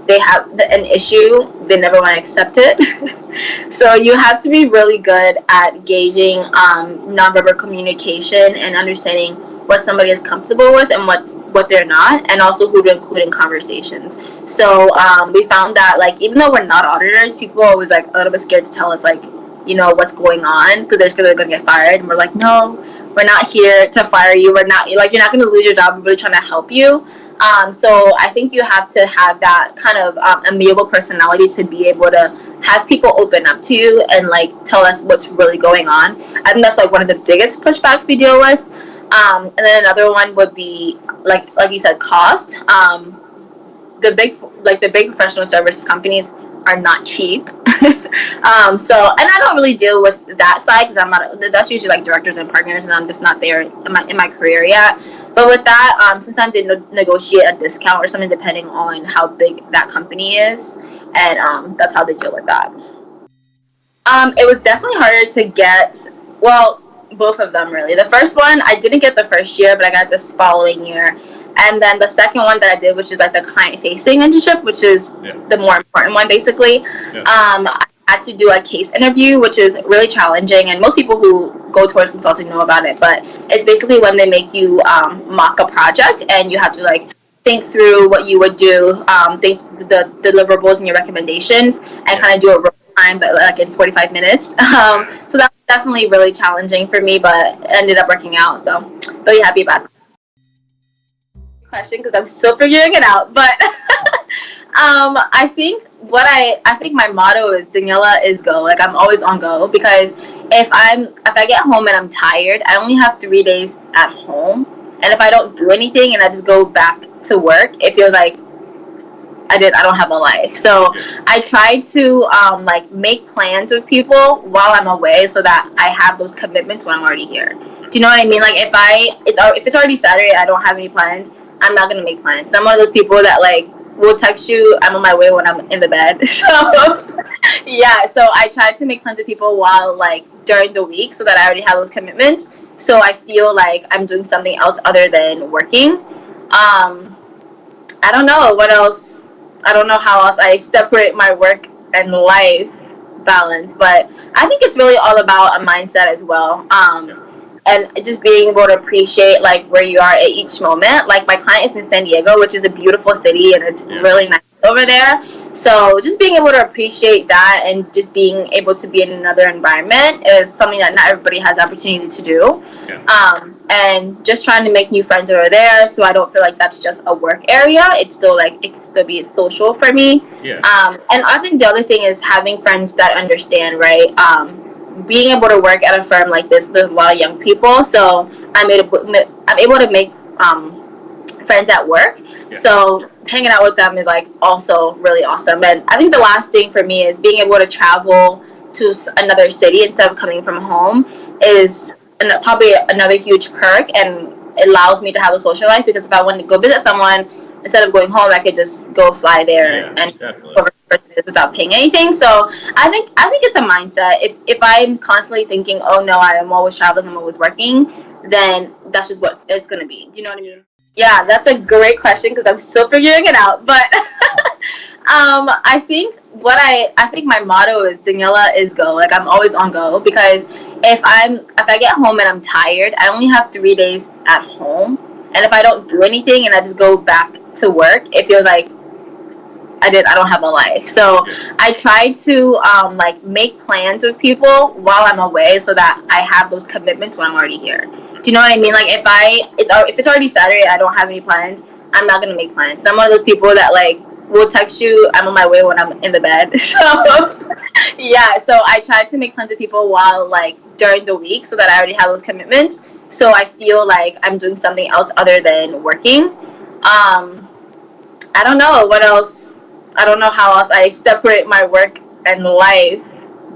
they have an issue, they never want to accept it. So you have to be really good at gauging nonverbal communication and understanding what somebody is comfortable with and what they're not, and also who to include in conversations. So we found that, like, even though we're not auditors, people are always like a little bit scared to tell us, like, you know, what's going on, because they're scared they're going to get fired. And we're like, no, we're not here to fire you. We're not, like, you're not going to lose your job. We're really trying to help you. So I think you have to have that kind of amiable personality to be able to have people open up to you and, like, tell us what's really going on. I think that's, like, one of the biggest pushbacks we deal with. And then another one would be, like you said, cost. The big professional services companies are not cheap. So, and I don't really deal with that side because I'm not. That's usually like directors and partners, and I'm just not there in my career yet. But with that, sometimes they negotiate a discount or something depending on how big that company is, and that's how they deal with that. It was definitely harder to get. Well, both of them really. The first one I didn't get the first year, but I got this following year. And then the second one that I did, which is like the client-facing internship, which is the more important one, basically. I had to do a case interview, which is really challenging, and most people who go towards consulting know about it. But it's basically when they make you mock a project, and you have to, like, think through what you would do, think the deliverables and your recommendations, and kind of do it real time, but like in 45 minutes. So that's definitely really challenging for me, but it ended up working out. So really happy about that question because I'm still figuring it out. But I think my motto is Daniela is go. Like, I'm always on go, because if I get home and I'm tired, I only have 3 days at home, and if I don't do anything and I just go back to work, it feels like I don't have a life. So I try to like make plans with people while I'm away so that I have those commitments when I'm already here. Do you know what I mean? Like, if it's already Saturday, I don't have any plans, I'm not gonna make plans. I'm one of those people that, like, will text you I'm on my way when I'm in the bed. So yeah, so I try to make plans with people while, like, during the week, so that I already have those commitments, so I feel like I'm doing something else other than working. I don't know what else. I don't know how else I separate my work and life balance, but I think it's really all about a mindset as well. And just being able to appreciate, like, where you are at each moment. Like, my client is in San Diego, which is a beautiful city, and it's really nice over there. So just being able to appreciate that and just being able to be in another environment is something that not everybody has the opportunity to do. And just trying to make new friends over there, so I don't feel like that's just a work area. It's still, like, it can still be social for me. And I think the other thing is having friends that understand, right? Being able to work at a firm like this, there's a lot of young people, so I'm able to make friends at work. So hanging out with them is, like, also really awesome. And I think the last thing for me is being able to travel to another city instead of coming from home is probably another huge perk, and it allows me to have a social life, because if I want to go visit someone, instead of going home, I could just go fly there and over without paying anything. So I think it's a mindset. If I'm constantly thinking, oh no, I am always traveling, I'm always working, then that's just what it's gonna be. Do you know what I mean? Yeah, that's a great question because I'm still figuring it out. But I think my motto is Daniela is go. Like, I'm always on go, because if I get home and I'm tired, I only have 3 days at home, and if I don't do anything and I just go back to work, it feels like I don't have a life. So I try to like, make plans with people while I'm away, so that I have those commitments when I'm already here. Do you know what I mean? Like, if it's already Saturday, I don't have any plans, I'm not gonna make plans. I'm one of those people that, like, will text you I'm on my way when I'm in the bed. So yeah, so I try to make plans with people while, like, during the week, so that I already have those commitments, so I feel like I'm doing something else other than working. I don't know what else. I don't know how else I separate my work and life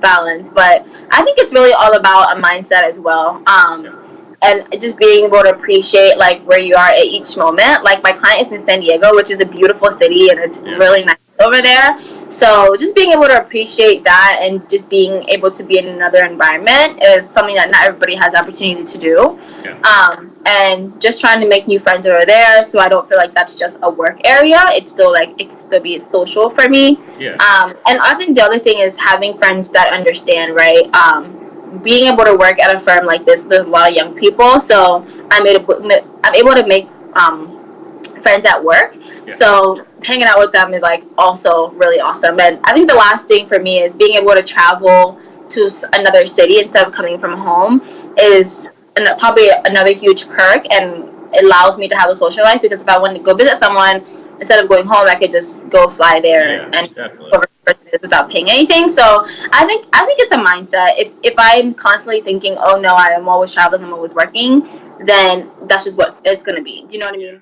balance, but I think it's really all about a mindset as well. And just being able to appreciate, like, where you are at each moment. Like, my client is in San Diego, which is a beautiful city, and it's really nice over there. So just being able to appreciate that and just being able to be in another environment is something that not everybody has the opportunity to do. Yeah. And just trying to make new friends over there, so I don't feel like that's just a work area. It's still like it can still be social for me. Yeah. And I think the other thing is having friends that understand, right? Being able to work at a firm like this, there's a lot of young people, so I'm able to make friends at work. Yeah. So hanging out with them is like also really awesome. And I think the last thing for me is being able to travel to another city instead of coming from home is probably another huge perk, and it allows me to have a social life, because if I want to go visit someone, instead of going home, I could just go fly there and whoever the person is without paying anything. So I think it's a mindset. If I'm constantly thinking, oh no, I am always traveling, I'm always working, then that's just what it's gonna be. Do you know what I mean?